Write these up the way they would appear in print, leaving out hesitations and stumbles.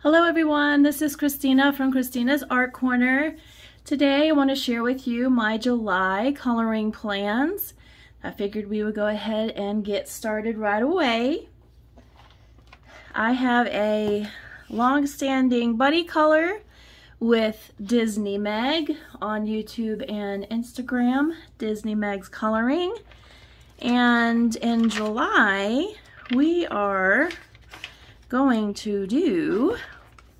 Hello everyone, this is Christina from Christina's Art Corner. Today I want to share with you my July coloring plans. I figured we would go ahead and get started right away. I have a long-standing buddy color with Disney Meg on YouTube and Instagram, Disney Meg's Coloring. And in July, we are going to do,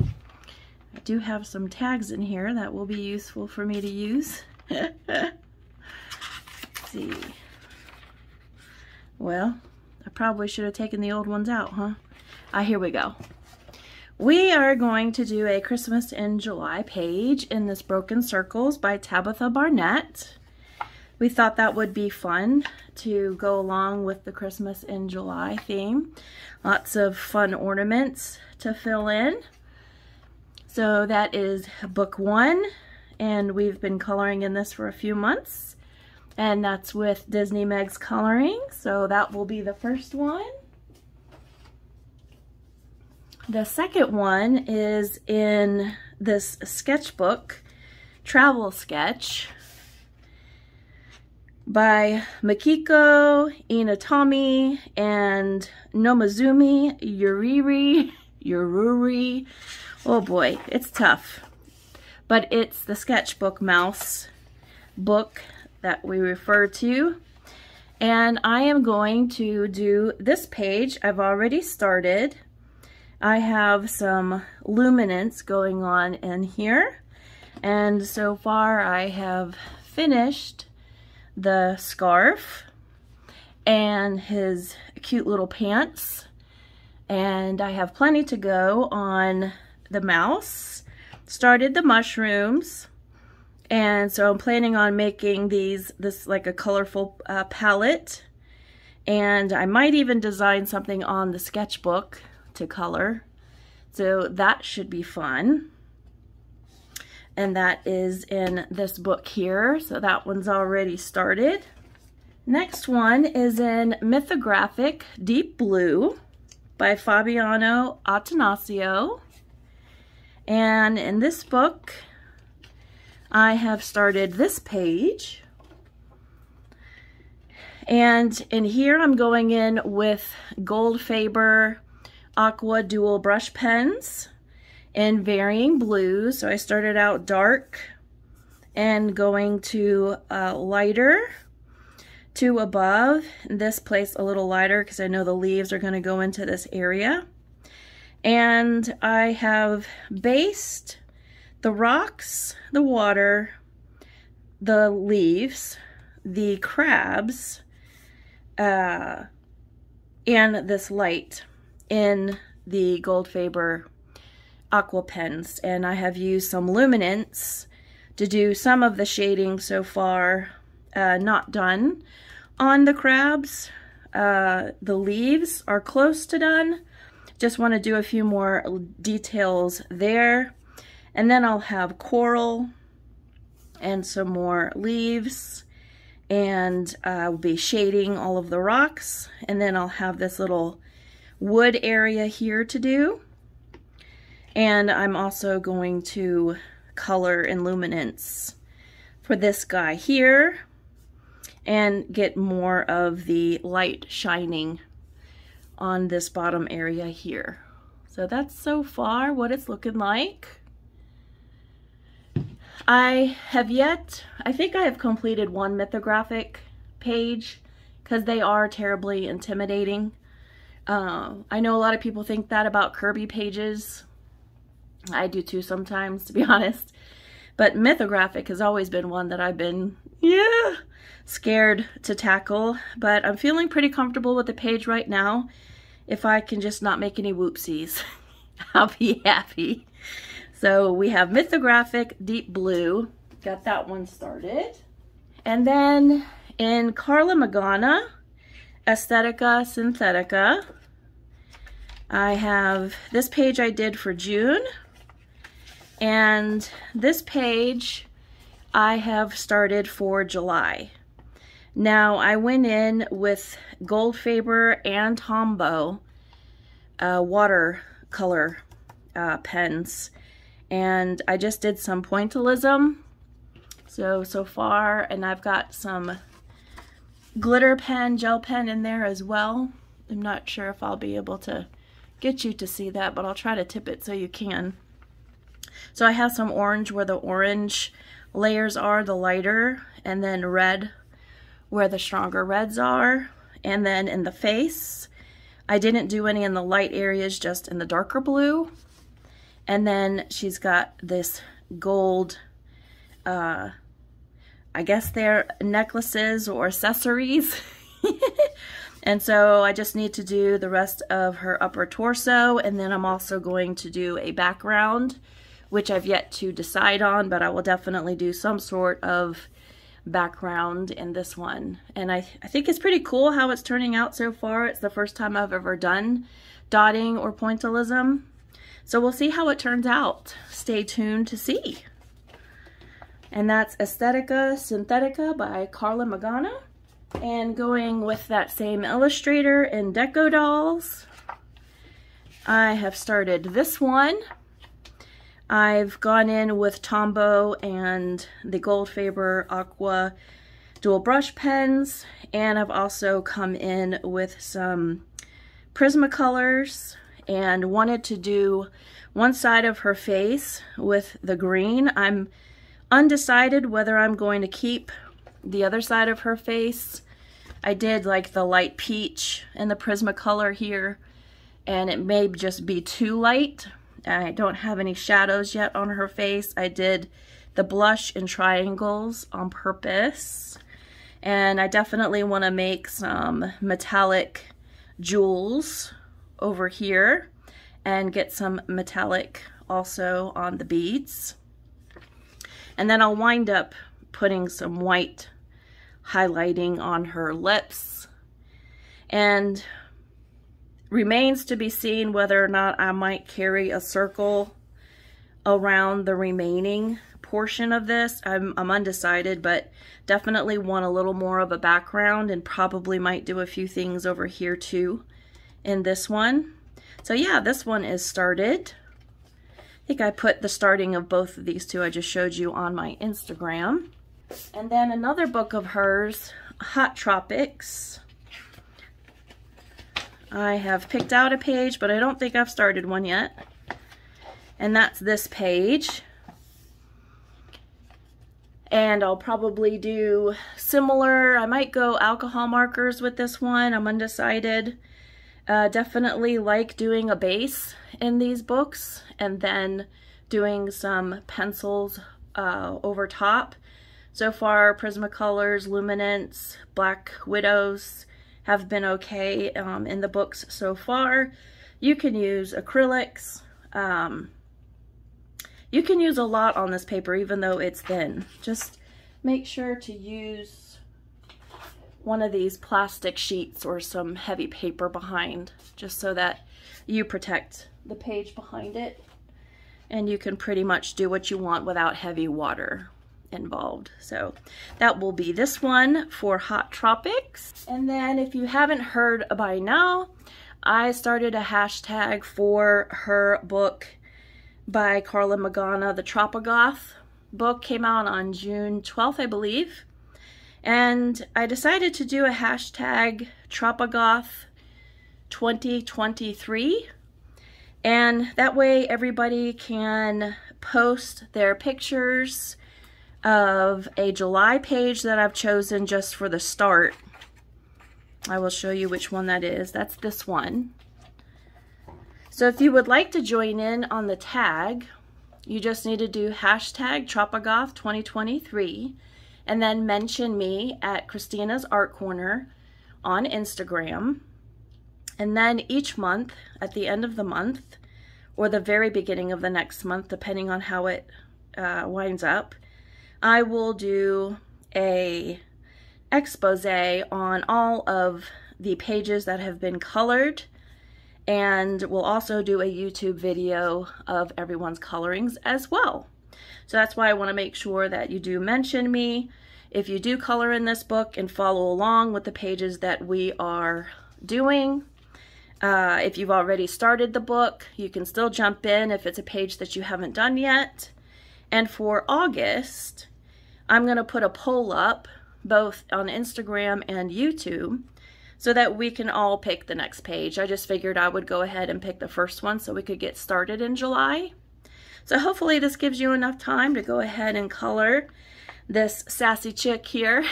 I do have some tags in here that will be useful for me to use. Let's see. Well, I probably should have taken the old ones out, huh? Here we go. We are going to do a Christmas in July page in this Broken Circles by Tabitha Barnett. We thought that would be fun to go along with the Christmas in July theme. Lots of fun ornaments to fill in. So that is book 1, and we've been coloring in this for a few months. And that's with Disney Meg's Coloring, so that will be the first one. The second one is in this sketchbook, Travel Sketch, by Makiko Inatomi and Nomizumi Yururi. Oh boy, it's tough. But it's the sketchbook mouse book that we refer to. And I am going to do this page. I've already started. I have some luminance going on in here. And so far I have finished the scarf and his cute little pants, and I have plenty to go on the mouse. Started the mushrooms, and so I'm planning on making this like a colorful palette, and I might even design something on the sketchbook to color, so that should be fun. And that is in this book here, so that one's already started. Next one is in Mythographic Deep Blue by Fabiano Attanasio. And in this book, I have started this page. And in here, I'm going in with Goldfaber Aqua Dual Brush Pens in varying blues. So I started out dark and going to lighter to above. In this place a little lighter because I know the leaves are going to go into this area. And I have based the rocks, the water, the leaves, the crabs, and this light in the Goldfaber Aqua pens, and I have used some luminance to do some of the shading so far. Not done on the crabs. The leaves are close to done. Just want to do a few more details there, and then I'll have coral and some more leaves, and I'll be shading all of the rocks, and then I'll have this little wood area here to do. And I'm also going to color in luminance for this guy here and get more of the light shining on this bottom area here. So that's so far what it's looking like. I think I have completed one mythographic page because they are terribly intimidating. I know a lot of people think that about Kirby pages. I do too sometimes, to be honest. But mythographic has always been one that I've been, scared to tackle. But I'm feeling pretty comfortable with the page right now. If I can just not make any whoopsies, I'll be happy. So we have Mythographic Deep Blue. Got that one started. And then in Carla Magana, Aesthetika, Synthetika, I have this page I did for June. And this page I have started for July. Now I went in with Goldfaber and Tombow watercolor pens. And I just did some pointillism so far, and I've got some glitter pen, gel pen in there as well. I'm not sure if I'll be able to get you to see that, but I'll try to tip it so you can. So I have some orange where the orange layers are, the lighter, and then red where the stronger reds are. And then in the face, I didn't do any in the light areas, just in the darker blue. And then she's got this gold, I guess they're necklaces or accessories. And so I just need to do the rest of her upper torso, and then I'm also going to do a background, which I've yet to decide on, but I will definitely do some sort of background in this one. And I think it's pretty cool how it's turning out so far. It's the first time I've ever done dotting or pointillism. So we'll see how it turns out. Stay tuned to see. And that's Aesthetika, Synthetika by Carla Magana. And going with that same illustrator in Deco Dolls, I have started this one. I've gone in with Tombow and the Goldfaber Aqua dual brush pens, and I've also come in with some Prismacolors and wanted to do one side of her face with the green. I'm undecided whether I'm going to keep the other side of her face. I did like the light peach and the Prismacolor here, and it may just be too light. I don't have any shadows yet on her face. I did the blush in triangles on purpose, and I definitely want to make some metallic jewels over here and get some metallic also on the beads. And then I'll wind up putting some white highlighting on her lips, and remains to be seen whether or not I might carry a circle around the remaining portion of this. I'm undecided, but definitely want a little more of a background, and probably might do a few things over here too in this one. So yeah, this one is started. I think I put the starting of both of these two I just showed you on my Instagram. And then another book of hers, Hot Tropics. I have picked out a page, but I don't think I've started one yet. And that's this page. And I'll probably do similar. I might go alcohol markers with this one. I'm undecided. Definitely like doing a base in these books and then doing some pencils over top. So far, Prismacolors, Luminance, Black Widows have been okay in the books so far. You can use acrylics. You can use a lot on this paper, even though it's thin. Just make sure to use one of these plastic sheets or some heavy paper behind, just so that you protect the page behind it. And you can pretty much do what you want without heavy water involved. So that will be this one for Hot Tropics. And then if you haven't heard by now, I started a hashtag for her book by Carla Magana. The Tropigoth book came out on June 12th, I believe. And I decided to do a hashtag Tropigoth 2023. And that way everybody can post their pictures of a July page that I've chosen just for the start. I will show you which one that is. That's this one. So if you would like to join in on the tag, you just need to do hashtag Tropigoth 2023 and then mention me at Christina's Art Corner on Instagram. And then each month, at the end of the month, or the very beginning of the next month, depending on how it winds up, I will do a expose on all of the pages that have been colored, and we'll also do a YouTube video of everyone's colorings as well. So that's why I want to make sure that you do mention me if you do color in this book and follow along with the pages that we are doing. If you've already started the book, you can still jump in if it's a page that you haven't done yet. And for August, I'm going to put a poll up both on Instagram and YouTube so that we can all pick the next page. I just figured I would go ahead and pick the first one so we could get started in July. So hopefully this gives you enough time to go ahead and color this sassy chick here.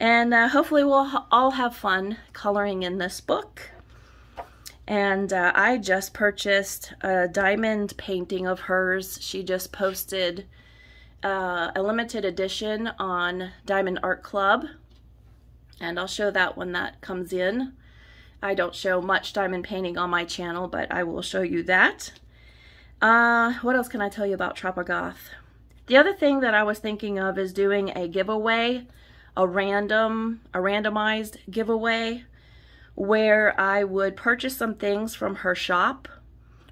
And hopefully we'll all have fun coloring in this book. And I just purchased a diamond painting of hers. She just posted a limited edition on Diamond Art Club. And I'll show that when that comes in. I don't show much diamond painting on my channel, but I will show you that. What else can I tell you about Tropigoth? The other thing that I was thinking of is doing a giveaway, a randomized giveaway, where I would purchase some things from her shop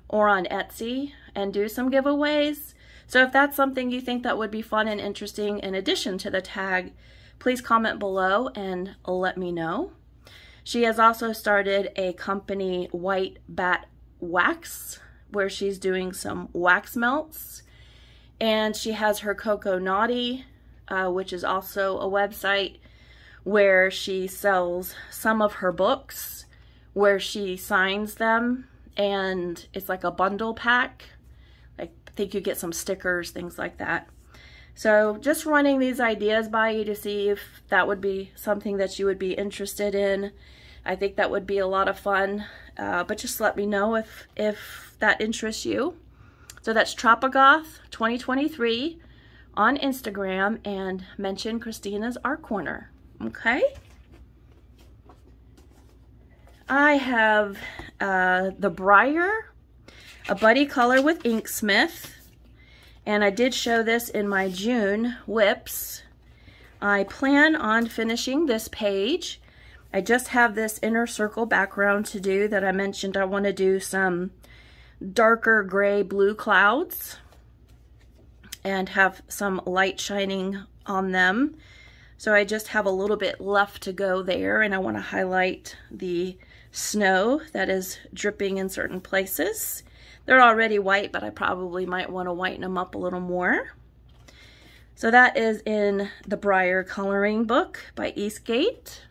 or on Etsy and do some giveaways. So if that's something you think that would be fun and interesting in addition to the tag, please comment below and let me know. She has also started a company, White Bat Wax, where she's doing some wax melts. And she has her Coco Naughty, which is also a website where she sells some of her books, where she signs them, and it's like a bundle pack. I think you get some stickers, things like that. So just running these ideas by you to see if that would be something that you would be interested in. I think that would be a lot of fun, but just let me know if that interests you. So that's Tropigoth 2023 on Instagram, and mention Christina's Art Corner. Okay. I have the Briar, a buddy color with Inksmith, and I did show this in my June whips. I plan on finishing this page. I just have this inner circle background to do that I mentioned. I want to do some darker gray blue clouds and have some light shining on them. So I just have a little bit left to go there, and I want to highlight the snow that is dripping in certain places. They're already white, but I probably might want to whiten them up a little more. So that is in the Briar coloring book by Eastgate.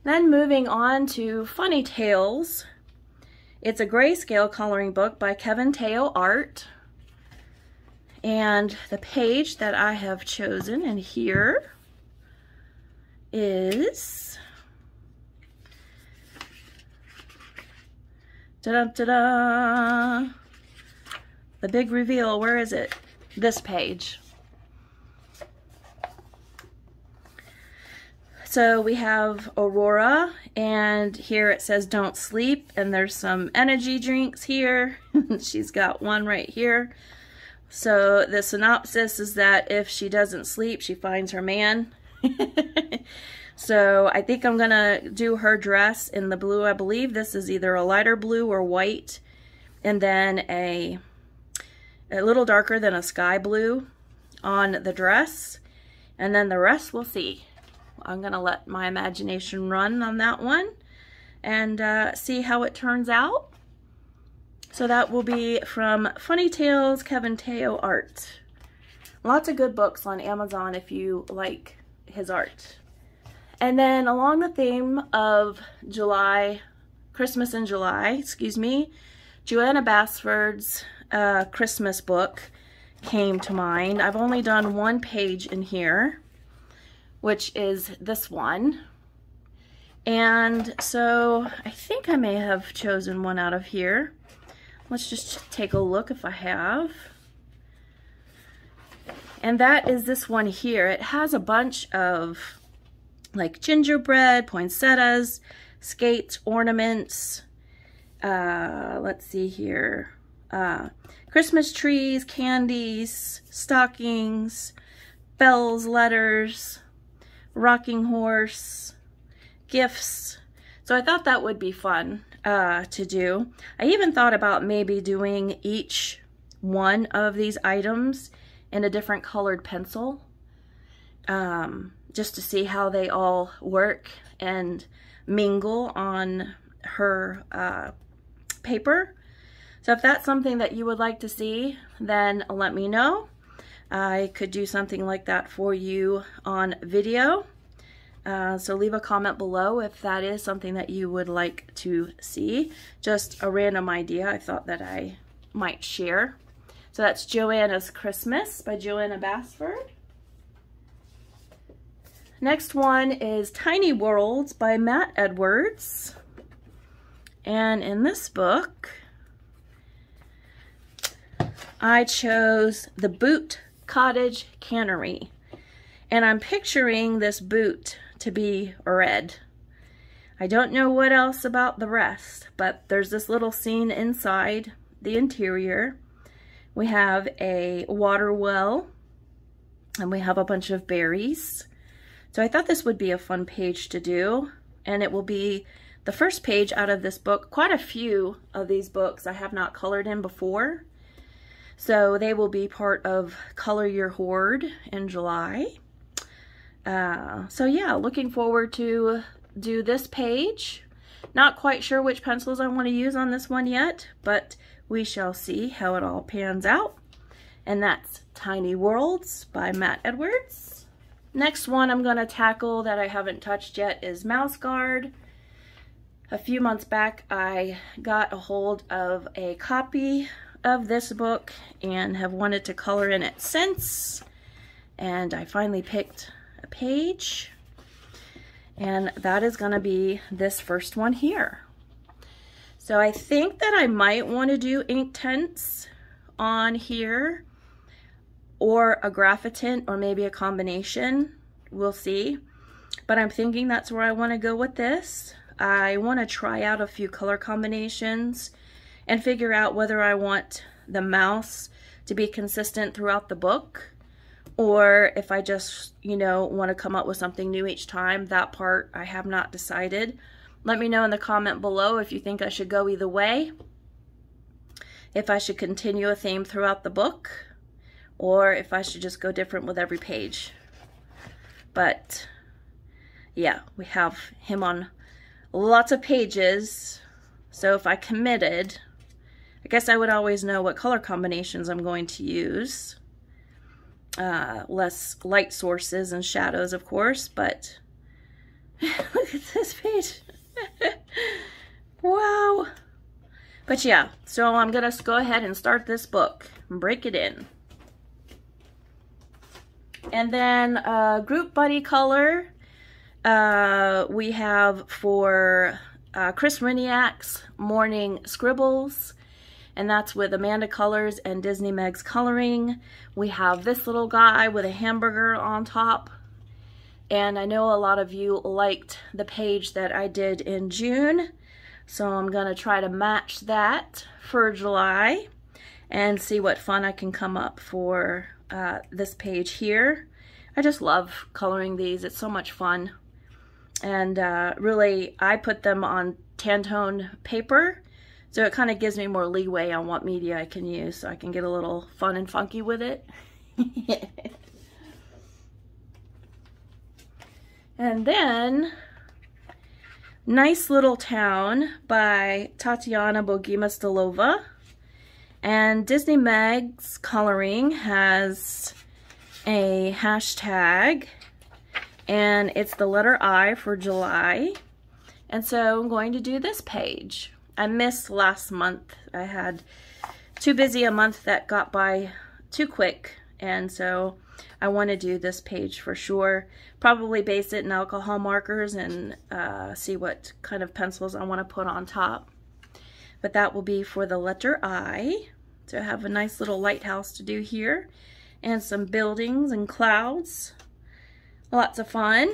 Then moving on to Funny Tales. It's a grayscale coloring book by Kevin Teo Art. And the page that I have chosen in here is da-da-da-da, the big reveal. Where is it? This page. So we have Aurora, and here it says don't sleep, and there's some energy drinks here. She's got one right here. So the synopsis is that if she doesn't sleep, she finds her man. So I think I'm gonna do her dress in the blue. I believe this is either a lighter blue or white, and then a little darker than a sky blue on the dress, and then the rest we'll see. I'm gonna let my imagination run on that one and see how it turns out. So that will be from Funny Tales, Kevin Teo Art. Lots of good books on Amazon if you like his art. And then along the theme of July, Christmas in July, excuse me, Joanna Basford's Christmas book came to mind. I've only done one page in here, which is this one. And so I think I may have chosen one out of here. Let's just take a look if I have. And that is this one here. It has a bunch of like gingerbread, poinsettias, skates, ornaments. Let's see here. Christmas trees, candies, stockings, bells, letters, rocking horse, gifts. So I thought that would be fun to do. I even thought about maybe doing each one of these items in a different colored pencil, just to see how they all work and mingle on her paper. So if that's something that you would like to see, then let me know. I could do something like that for you on video. So leave a comment below if that is something that you would like to see. Just a random idea I thought that I might share. So that's Joanna's Christmas by Joanna Basford. Next one is Tiny Worlds by Matt Edwards. And in this book, I chose the Boot Cottage Cannery. And I'm picturing this boot to be red. I don't know what else about the rest, but there's this little scene inside the interior. We have a water well, and we have a bunch of berries. So I thought this would be a fun page to do, and it will be the first page out of this book. Quite a few of these books I have not colored in before, so they will be part of Color Your Hoard in July. So yeah, looking forward to do this page. Not quite sure which pencils I want to use on this one yet, but we shall see how it all pans out. And that's Tiny Worlds by Matt Edwards. Next one I'm going to tackle that I haven't touched yet is Mouse Guard. A few months back I got a hold of a copy of this book and have wanted to color in it since. And I finally picked a page, and that is going to be this first one here. So I think that I might want to do ink tints on here, or a graphitint, or maybe a combination. We'll see. But I'm thinking that's where I want to go with this. I want to try out a few color combinations and figure out whether I want the mouse to be consistent throughout the book, or if I just, you know, want to come up with something new each time. That part I have not decided. Let me know in the comment below if you think I should go either way, if I should continue a theme throughout the book, or if I should just go different with every page. But yeah, we have him on lots of pages, so if I committed, I guess I would always know what color combinations I'm going to use. Less light sources and shadows, of course, but look at this page. Wow. But yeah, so I'm gonna go ahead and start this book and break it in. And then group buddy color we have for Chris Ryniak's Morning Scribbles, and that's with Amanda Colors and Disney Meg's coloring. We have this little guy with a hamburger on top, and I know a lot of you liked the page that I did in June, so I'm gonna try to match that for July and see what fun I can come up for this page here. I just love coloring these. It's so much fun. And really, I put them on Tantone paper, so it kind of gives me more leeway on what media I can use, so I can get a little fun and funky with it. And then, Nice Little Town by Tatiana Bogima-Stalova. And Disney Meg's coloring has a hashtag, and it's the letter I for July. And so I'm going to do this page. I missed last month. I had too busy a month that got by too quick, and so I want to do this page for sure. Probably base it in alcohol markers and see what kind of pencils I want to put on top. But that will be for the letter I. So I have a nice little lighthouse to do here, and some buildings and clouds. Lots of fun.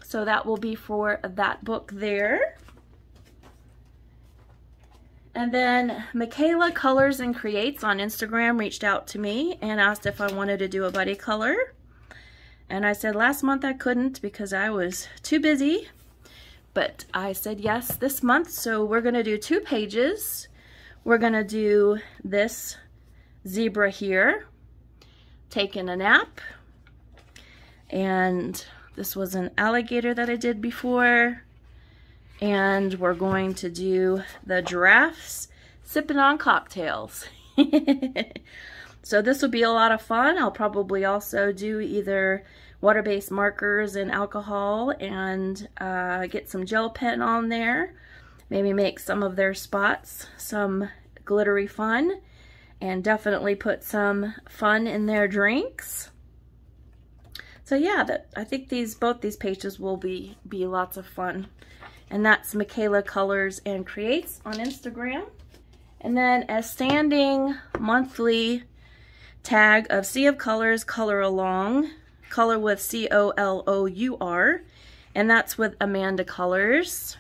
So that will be for that book there. And then Michaela Colors and Creates on Instagram reached out to me and asked if I wanted to do a buddy color. And I said last month I couldn't because I was too busy. But I said yes this month, so we're going to do 2 pages. We're going to do this zebra here, taking a nap. And this was an alligator that I did before. and we're going to do the giraffes sipping on cocktails. So this will be a lot of fun. I'll probably also do either water-based markers and alcohol and get some gel pen on there. Maybe make some of their spots some glittery fun, and definitely put some fun in their drinks. So yeah, I think both these pages will be lots of fun. And that's Michaela Colors and Creates on Instagram. And then a standing monthly tag of Sea of Colors, Color Along, color with C-O-L-O-U-R, and that's with Amanda Colors.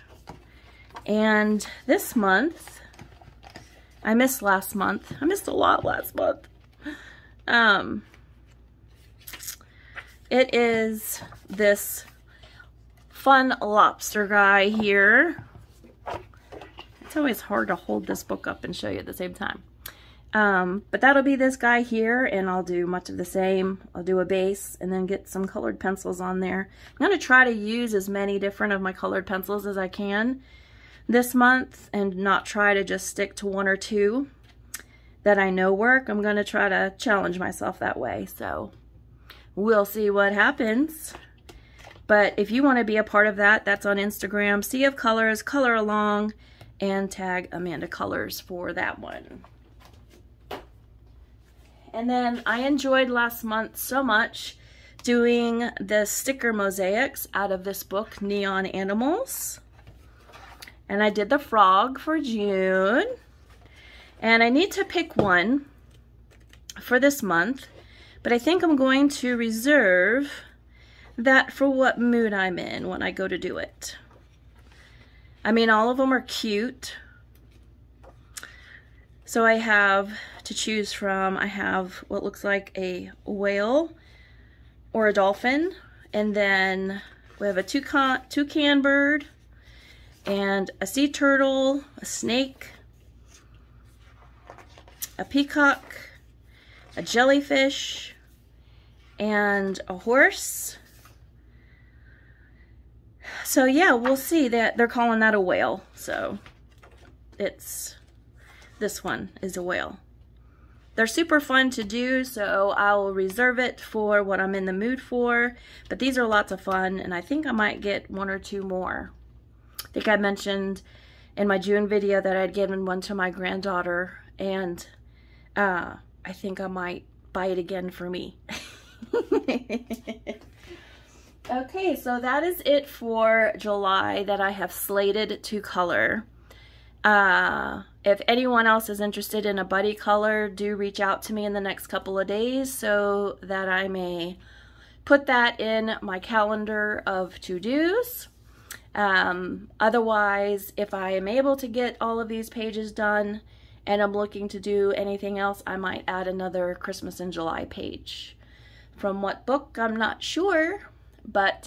And this month, I missed last month. I missed a lot last month. It is this fun lobster guy here. It's always hard to hold this book up and show you at the same time. But that'll be this guy here, and I'll do much of the same. I'll do a base and then get some colored pencils on there. I'm going to try to use as many different of my colored pencils as I can this month and not try to just stick to one or two that I know work. I'm going to try to challenge myself that way. So we'll see what happens. But if you want to be a part of that, that's on Instagram, Sea of Colors, Color Along, and tag Amanda Colors for that one. And then I enjoyed last month so much doing the sticker mosaics out of this book, Neon Animals. And I did the frog for June. And I need to pick one for this month, but I think I'm going to reserve that for what mood I'm in when I go to do it. I mean, all of them are cute. So I have to choose from. I have what looks like a whale or a dolphin, and then we have a toucan bird, and a sea turtle, a snake, a peacock, a jellyfish, and a horse. So yeah, we'll see. That they're calling that a whale, so this one is a whale. They're super fun to do, so I'll reserve it for what I'm in the mood for. But these are lots of fun, and I think I might get one or two more. I think I mentioned in my June video that I'd given one to my granddaughter, and I think I might buy it again for me. Okay, so that is it for July that I have slated to color. If anyone else is interested in a buddy color, do reach out to me in the next couple of days so that I may put that in my calendar of to-dos. Otherwise, if I am able to get all of these pages done and I'm looking to do anything else, I might add another Christmas in July page. From what book, I'm not sure, but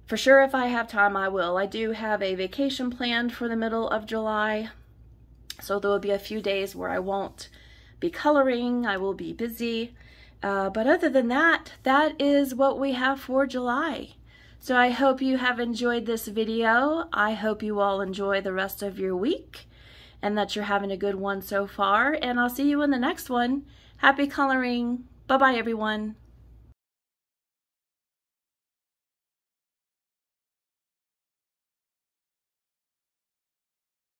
for sure, if I have time, I will. I do have a vacation planned for the middle of July, so there will be a few days where I won't be coloring. I will be busy. But other than that, that is what we have for July. So I hope you have enjoyed this video. I hope you all enjoy the rest of your week and that you're having a good one so far. And I'll see you in the next one. Happy coloring. Bye-bye, everyone.